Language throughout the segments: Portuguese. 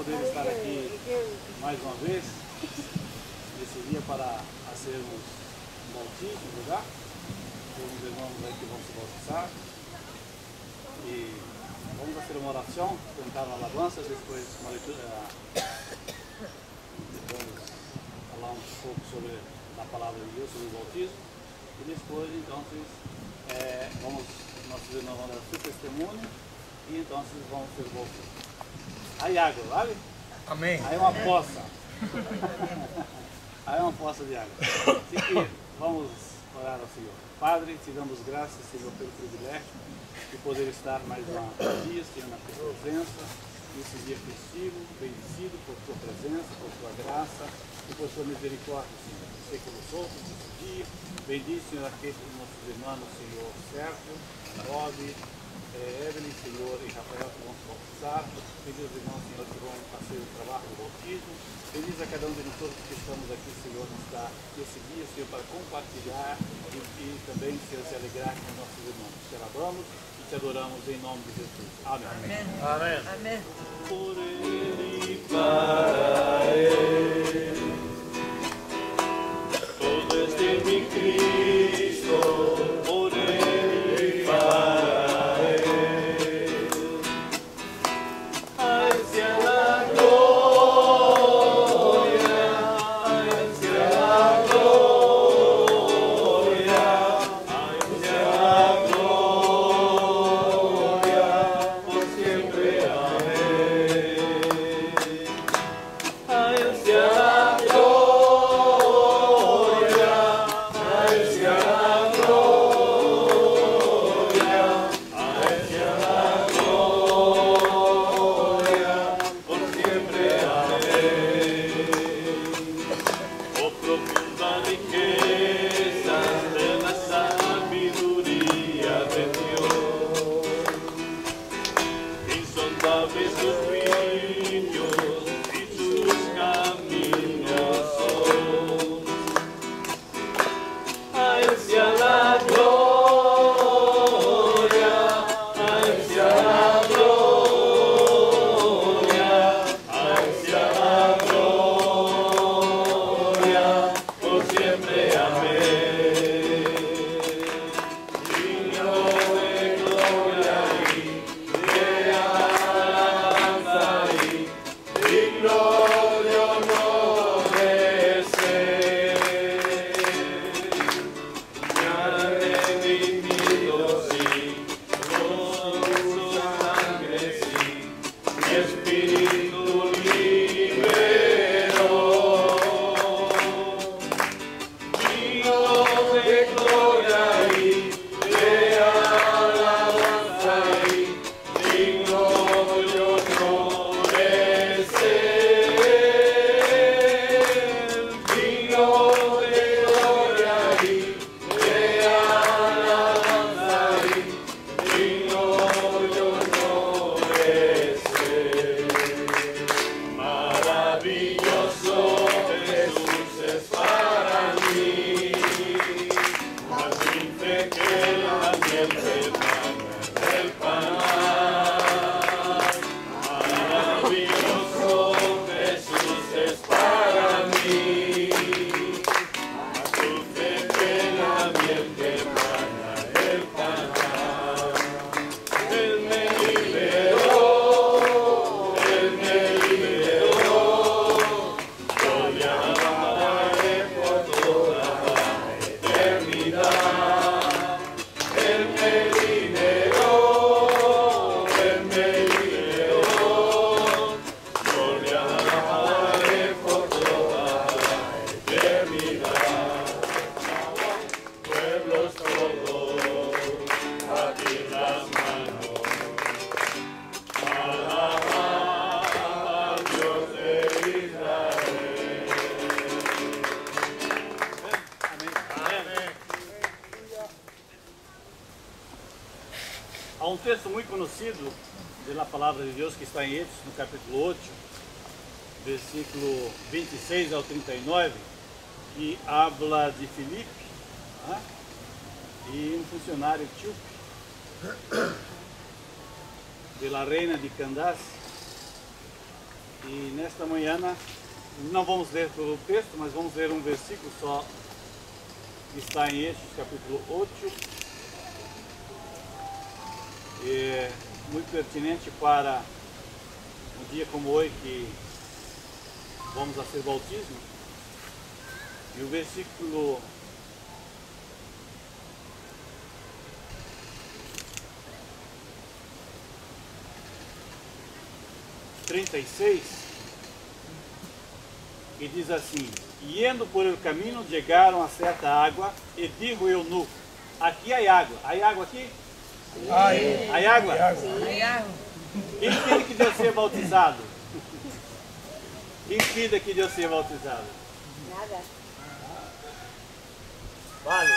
poder estar aqui mais uma vez, nesse dia para fazermos um bautismo, verdade? Tem uns irmãos aí que vão se bautizar. E vamos fazer uma oração, cantar uma alabança, depois uma leitura. Vamos falar um pouco sobre a palavra de Deus, sobre o bautismo. E depois, então, nossos irmãos vão dar seu testemunho e então vamos ser bautizados. Aí água, vale? Amém. Aí uma poça. Aí uma poça de água. Assim que vamos orar ao Senhor. Padre, te damos graças, Senhor, pelo privilégio de poder estar mais uma dia, Senhor, na tua presença, nesse dia festivo, bendecido por tua presença, por tua graça e por tua misericórdia, Senhor. Sei que nos outros nesse dia. Bendiz, Senhor, aqueles nossos irmãos, Senhor, Sérgio, Rob, Evelyn, Senhor, e Rafael que vão se bautizar. Bendiz os irmãos, Senhor, que vão fazer o trabalho do bautismo. Bendiz a cada um de nós todos que estamos aqui, Senhor, nesse dia, Senhor, para compartilhar e também, Senhor, se alegrar com os nossos irmãos. Te alabamos e te adoramos em nome de Jesus. Amém. Amém. Amém. Por ele, para ele, todo este mi Cristo, por ele, para ele, hacia la gloria, hacia la gloria, hacia la gloria, por siempre, amén. Hacia la gloria, hacia la gloria, hacia la gloria, por siempre, amén. Oh, profunda riqueza de la sabiduría de Dios, insondables sus brillos y sus caminos son. Hacia la gloria, hacia la gloria, hacia la gloria, por siempre, amén. Digno de gloria y de alabanza y digno de honor de ser. Me ha redimido, sí, con su sangre, sí, mi espíritu liberó. Digno de gloria y de alabanza y digno de honor de ser. Digno de gloria y de alabanza y digno de honor de ser. Maravilloso Jesús es para mí, más dulce que la miel del panal. Maravilloso Jesús es para mí, más dulce que la miel que emana del panal. Él me liberó, Él me liberó, yo le alabaré por toda la eternidad. Él me liberó, Él me liberó, yo le alabaré por toda la eternidad. Pueblos todos, batir las manos, alabar al Dios de Israel. Amén. Há um texto muito conhecido da palavra de Deus que está em Êxodo, no capítulo 8, versículo 26 ao 39, que habla de Filipe, né? E um funcionário etíope, de la reina de Candace, E nesta manhã não vamos ler todo o texto, mas vamos ler um versículo só que está em Hechos capítulo 8. É muito pertinente para um dia como hoje que vamos a ser bautismo. E o versículo 36, que diz assim: e indo por el caminho, chegaram a certa água, e dijo o eunuco: aqui há água. Há água aqui? Há água? Quem impede que Deus seja bautizado? Quem impede que Deus seja bautizado? Nada. Vale,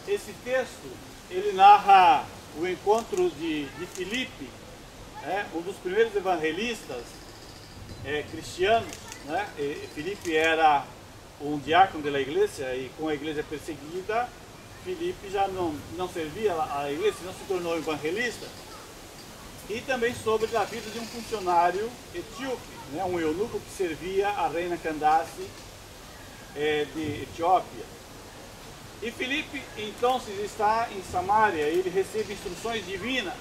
esse texto, ele narra o encontro de Filipe, um dos primeiros evangelistas cristianos, né? Filipe era um diácono da igreja, e com a igreja perseguida, Filipe já não servia à igreja, não se tornou evangelista. E também sobre a vida de um funcionário etíope, né? Um eunuco que servia a reina Candace de Etiópia. E Filipe, então, está em Samaria, ele recebe instruções divinas.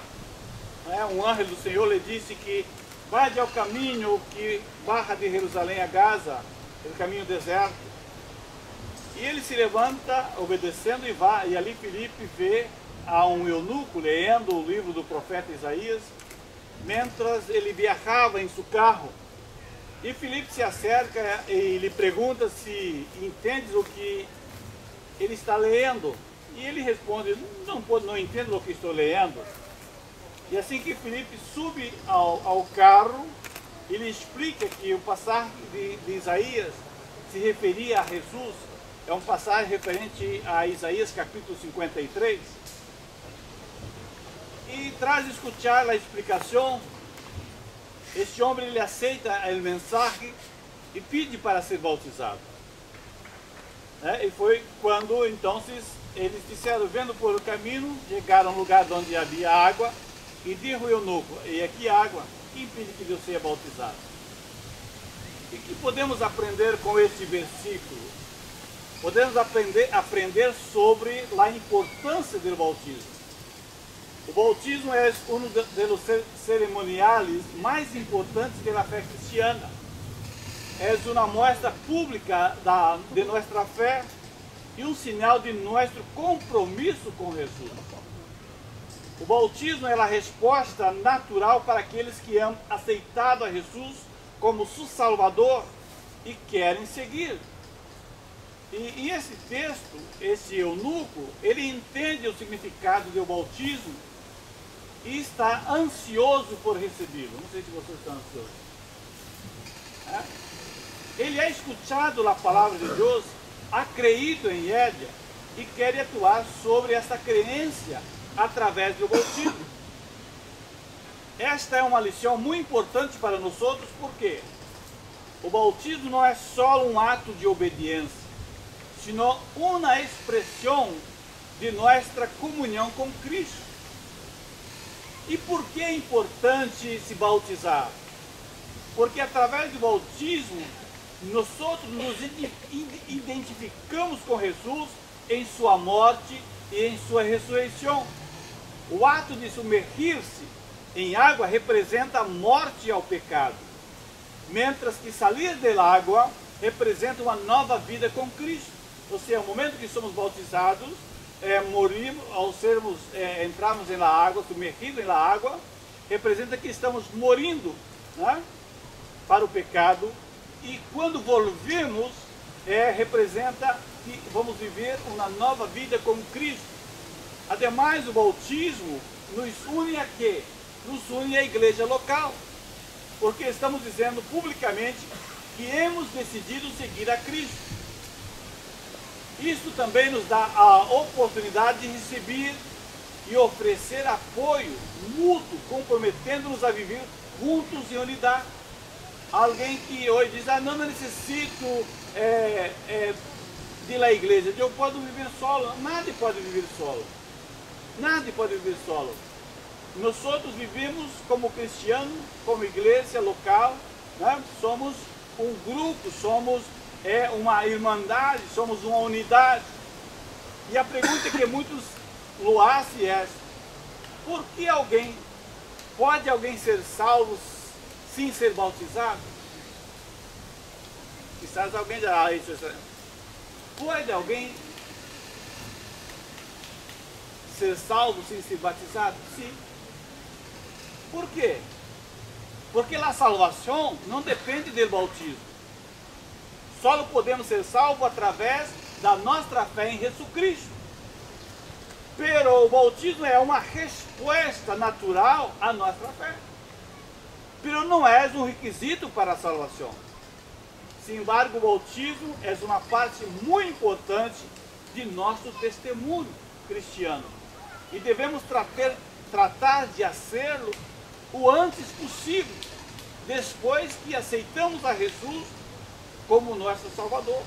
Um anjo do Senhor lhe disse que vá ao caminho que barra de Jerusalém a Gaza, o caminho deserto. E ele se levanta, obedecendo, e vai. E ali Filipe vê a um eunuco lendo o livro do profeta Isaías, mientras ele viajava em seu carro. E Filipe se acerca e lhe pergunta se entende o que ele está lendo. E ele responde: não entendo o que estou lendo. E assim que Filipe sube ao carro, ele explica que o passagem de Isaías se referia a Jesus. É um passagem referente a Isaías capítulo 53. E tras escuchar a explicação, este homem ele aceita a mensagem e pede para ser bautizado. E foi quando então eles disseram, vendo por o caminho, chegaram a um lugar onde havia água, e disse o eunuco: e aqui há água, que impede que Deus seja bautizado? E que podemos aprender com este versículo? Podemos aprender sobre a importância do bautismo. O bautismo é um dos cerimoniais mais importantes da fé cristiana. É uma mostra pública de nossa fé e um sinal de nosso compromisso com Jesus. O bautismo é a resposta natural para aqueles que han aceitado a Jesus como seu Salvador e querem seguir. E esse texto, esse eunuco, ele entende o significado do bautismo e está ansioso por recebê-lo. Não sei se vocês estão ansiosos. Ele é escutado a palavra de Deus, acredita em ela e quer atuar sobre essa crença através do bautismo. Esta é uma lição muito importante para nós outros, porque o bautismo não é só um ato de obediência, sino uma expressão de nossa comunhão com Cristo. E por que é importante se bautizar? Porque através do bautismo, nós nos identificamos com Jesus em sua morte e em sua ressurreição. O ato de submergir-se em água representa a morte ao pecado, mientras que sair da água representa uma nova vida com Cristo. Ou seja, o momento que somos bautizados, morimos, ao entrarmos na água, submergidos na água, representa que estamos morindo, né, para o pecado, e quando volvemos, representa que vamos viver uma nova vida com Cristo. Ademais, o bautismo nos une a quê? Nos une à igreja local, porque estamos dizendo publicamente que hemos decidido seguir a Cristo. Isso também nos dá a oportunidade de receber e oferecer apoio mútuo, comprometendo-nos a viver juntos em unidade. Alguém que hoje diz: não necessito de ir à igreja, eu posso viver solo. Nadie pode viver solo. Nadie pode viver solo. nós outros vivemos como cristianos, como igreja local, né? Somos um grupo, somos uma irmandade, somos uma unidade. E a pergunta que muitos fazem é: por que pode alguém ser salvo sem ser bautizado? Quizás alguém dirá isso. Pode alguém ser salvo sem ser batizado? Sim. Por quê? Porque a salvação não depende do batismo. Só podemos ser salvos através da nossa fé em Jesus Cristo. Pero o batismo é uma resposta natural à nossa fé. Pero não é um requisito para a salvação. Sin embargo, o batismo é uma parte muito importante de nosso testemunho cristiano. E devemos tratar de fazê-lo o antes possível, depois que aceitamos a Jesus como nosso Salvador.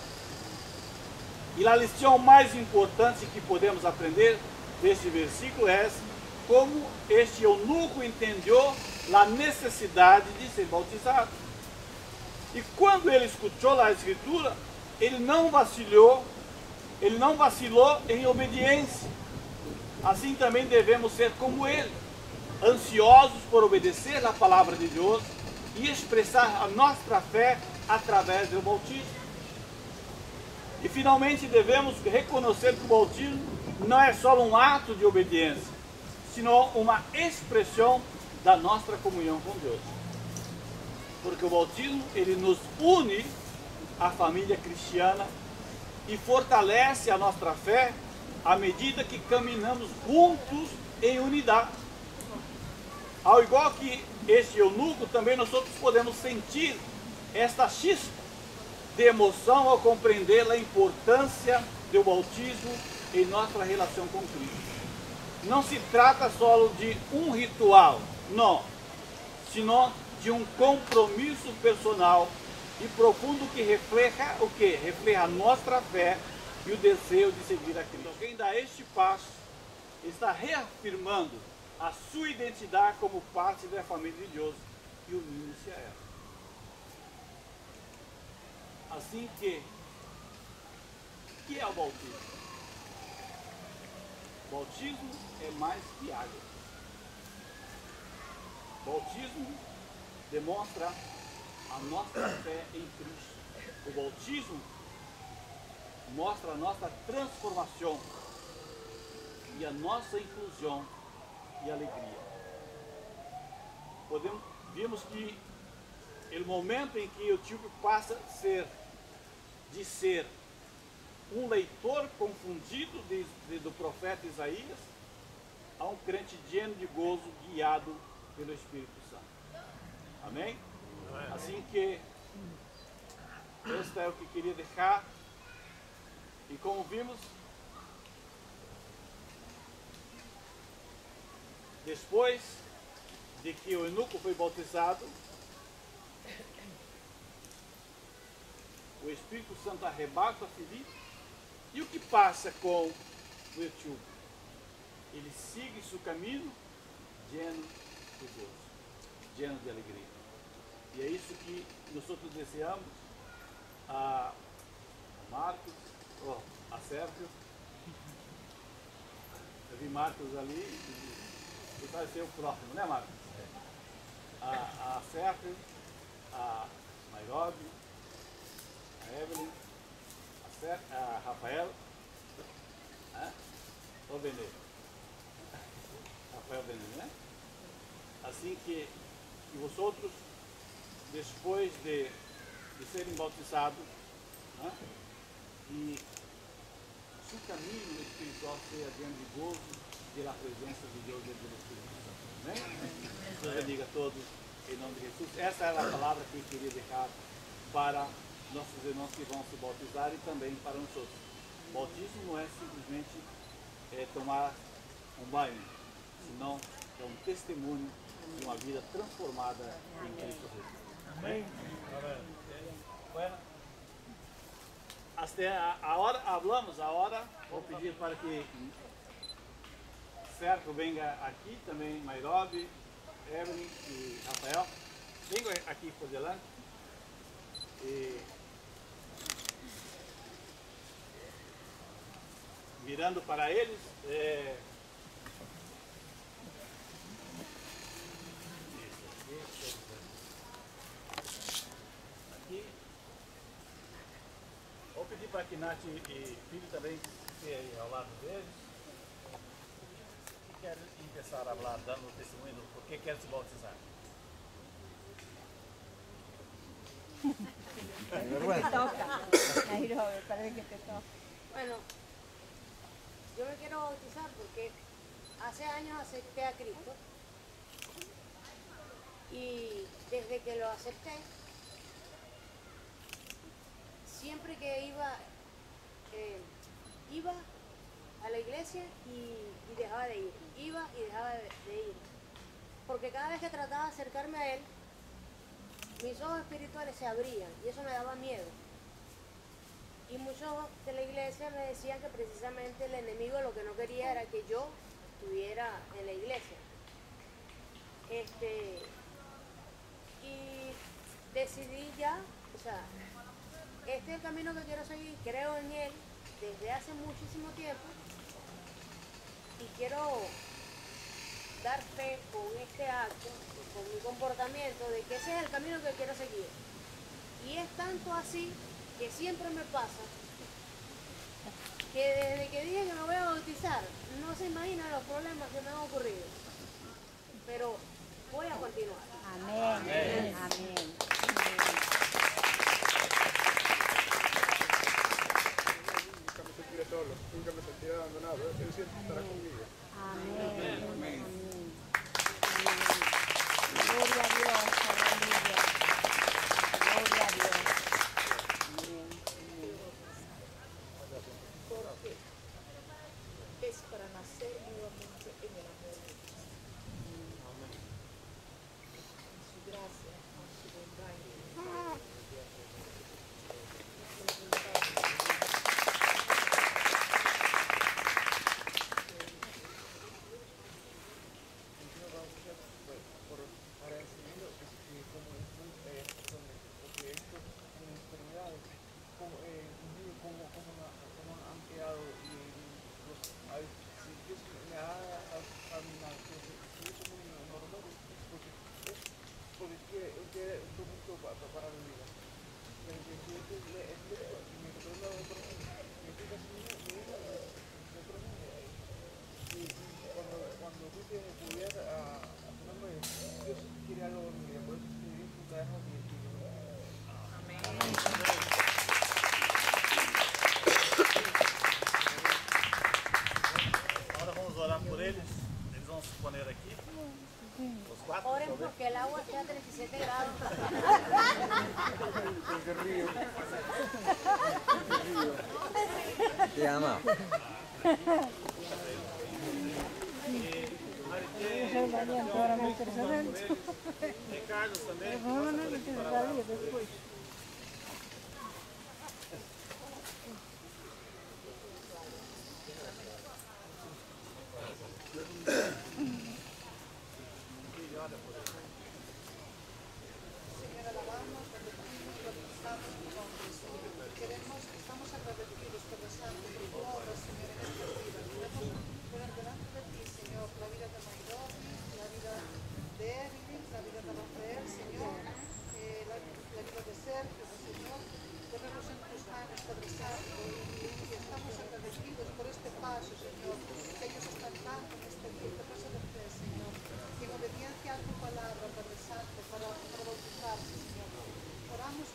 E a lição mais importante que podemos aprender deste versículo é como este eunuco entendeu a necessidade de ser bautizado. E quando ele escutou a Escritura, ele não vacilou em obediência. Assim também devemos ser como ele, ansiosos por obedecer a palavra de Deus e expressar a nossa fé através do batismo. E finalmente devemos reconhecer que o batismo não é só um ato de obediência, senão uma expressão da nossa comunhão com Deus. Porque o batismo, ele nos une à família cristiana e fortalece a nossa fé à medida que caminhamos juntos em unidade. Ao igual que este eunuco, também nós outros podemos sentir esta chispa de emoção ao compreender a importância do batismo em nossa relação com Cristo. Não se trata só de um ritual, não, senão de um compromisso personal e profundo que refleja o quê? Refleja a nossa fé e o desejo de seguir a Cristo. Quem dá este passo está reafirmando a sua identidade como parte da família de Deus e unindo-se a ela. Assim que é o batismo? O batismo é mais que água. O batismo demonstra a nossa fé em Cristo. O batismo mostra a nossa transformação e a nossa inclusão e alegria. Vimos que o momento em que o tipo passa de ser um leitor confundido do profeta Isaías a um crente lleno de gozo, guiado pelo Espírito Santo. Amém? Assim que este é o que queria deixar. E como vimos, depois de que o eunuco foi bautizado, o Espírito Santo arrebata Filipe. E o que passa com o etíope? Ele segue seu caminho lleno de gozo, lleno de alegria. E é isso que nós outros desejamos a Marcos, a Sérgio. Eu vi Marcos ali, e vai ser o próximo, né, Marcos? A Sérgio, a Nairobi, a Evelyn, a Rafael, o Benê. Rafael Benê, né? Assim que vocês, depois de serem bautizados, né, e seu caminho espiritual seja diante de gozo pela presença de Deus dentro do Espírito Santo. Amém? Deus bendiga a todos em nome de Jesus. Essa era a palavra que eu queria deixar para nossos irmãos que vão se bautizar e também para nós outros. O batismo não é simplesmente tomar um banho, senão é um testemunho de uma vida transformada em Cristo Jesus. Amém? Bueno, hasta a hora, vou pedir para que Sérgio venga aqui também, Nairobi, Evelyn e Rafael. Venham aqui por delante. E virando para eles, aqui. Vou pedir para que Nath e Filho também estejam aí ao lado deles. E quero começar a falar, dando o testemunho do porquê quer se bautizar. Te toca. Nairobi, parece que te toca. Bueno, yo me quiero bautizar porque hace años acepté a Cristo y desde que lo acepté, siempre que iba a la iglesia y dejaba de ir, iba y dejaba de ir, porque cada vez que trataba de acercarme a Él, mis ojos espirituales se abrían y eso me daba miedo. Y muchos de la iglesia me decían que precisamente el enemigo lo que no quería era que yo estuviera en la iglesia. Y decidí ya, o sea, este es el camino que quiero seguir, creo en él desde hace muchísimo tiempo y quiero dar fe con este acto, con mi comportamiento, de que ese es el camino que quiero seguir. Y es tanto así que siempre me pasa que desde que dije que me voy a bautizar, no se imaginan los problemas que me han ocurrido. Pero voy a continuar. Amén. Amén. Nunca me sentiré solo, nunca me sentiré abandonado. Él siempre estará conmigo. Amén. Amén. Gloria a Dios. Aleluya. Gloria a Dios. Amén. Porque es para nacer nuevamente en el amor de Cristo. En su gracia, en su bondad. Para enseñarlo como porque esto con enfermedades como han quedado y si Dios me ha caminado que es muy normal porque quiere un producto para mi vida cuando tú te pudieras Dios quiere algo en mi vida, por eso te digo que dejo mi espíritu. Agora vamos orar por eles. Eles vão se poner aqui. Os quatro. Oren porque el agua está a 37 grados. Desde Río. Te ama. E Carlos também. Señor, alabamos, bendecimos, glorificamos tu nombre, Señor. Estamos agradecidos por la santa y tu obra, Señor, en esta vida. Queremos poner delante de ti, Señor, la vida de Nairobi, la vida de Evelyn, la vida de Rafael, Señor, la vida de Sergio, Señor. Ponemos en tus manos, Padre Santo, y estamos agradecidos por este paso, Señor, que ellos están dando en este día, este paso de fe, Señor, en obediencia a tu palabra, Padre Santo, para bautizarse, Señor. Oramos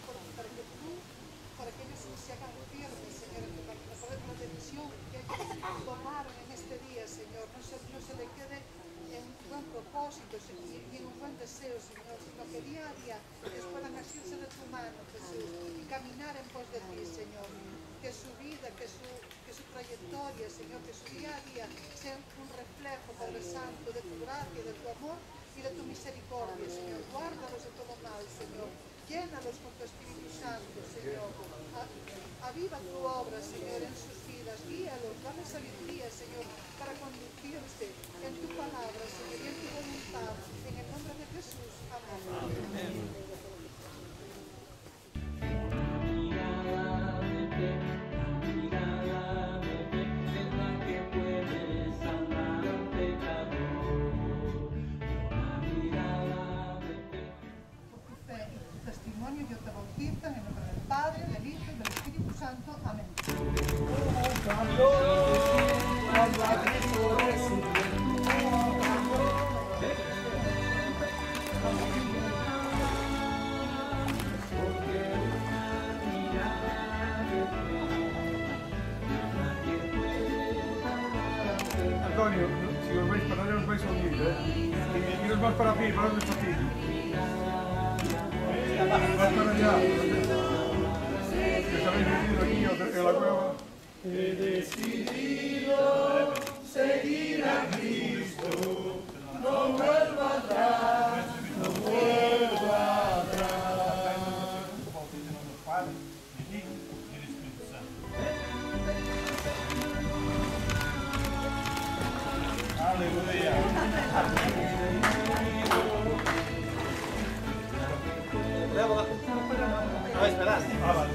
para que ellos se hagan firmes, Señor, en tu camino, por la decisión que ellos tomaron en este día, Señor, no se le quede en un buen propósito y en un buen deseo, Señor, sino que día a día ellos puedan asirse de tu mano, Jesús, y caminar en pos de ti, Señor. Que su vida, que su trayectoria, Señor, que su día a día sea un reflejo, Padre Santo, de tu gracia, de tu amor y de tu misericordia, Señor. Guárdalos de todo mal, Señor. Llénalos con tu Espíritu Santo, Señor. Aviva tu obra, Señor, en sus vidas. Guíalos, dame sabiduría, Señor, para conducirse si os vais para allá os vais a unir, ¿eh? Y os vas para aquí, para donde está aquí. Vas para allá. Que os habéis metido aquí en la cueva. He decidido seguir a Cristo, no vuelvo atrás, no vuelvo atrás. Padre, del Hijo y del Espíritu Santo. Aleluya. No esperas. Ah, vale.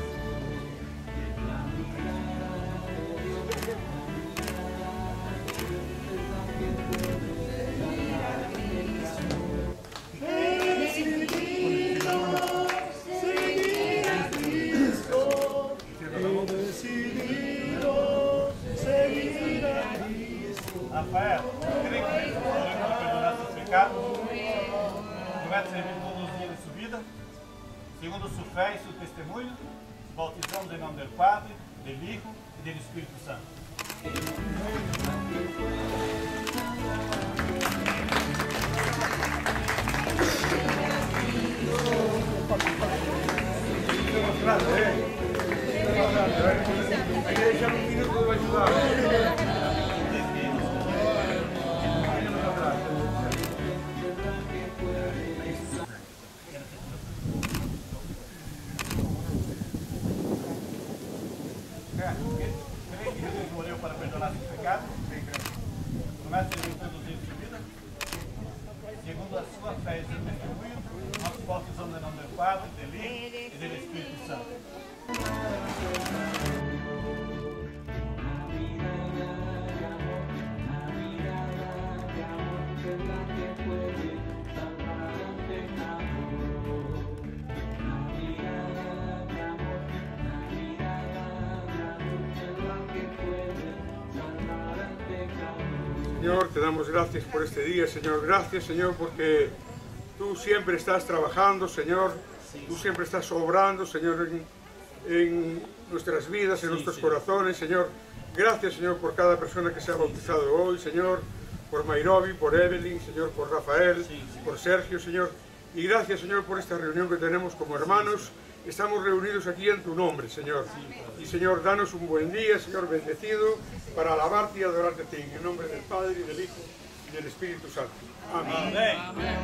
Rafael, crê que Cristo morreu para perdonar seus pecados? Promete servir todos os dias de sua vida? Segundo sua fé e seu testemunho, bautizamos em nome do Padre, do Hijo e do Espírito Santo. Hay que dejar un minuto para ayudar. Crê que Jesus morreu para perdonar seus pecados? Promete servir todos os dias de sua vida? Segundo a sua fé e seu testemunho, nós bautizamos em nome do Padre, do Hijo e do Espírito Santo. Señor, te damos gracias por este día, Señor. Gracias, Señor, porque tú siempre estás trabajando, Señor. Tú siempre estás obrando, Señor, en nuestras vidas, en nuestros corazones, Señor. Gracias, Señor, por cada persona que se ha bautizado hoy, Señor. Por Mayrobi, por Evelyn, Señor, por Rafael, por Sergio, Señor. Y gracias, Señor, por esta reunión que tenemos como hermanos. Estamos reunidos aquí en tu nombre, Señor. Y, Señor, danos un buen día, Señor, bendecido, para alabarte y adorarte a ti. En el nombre del Padre, y del Hijo, y del Espíritu Santo. Amén. Amém.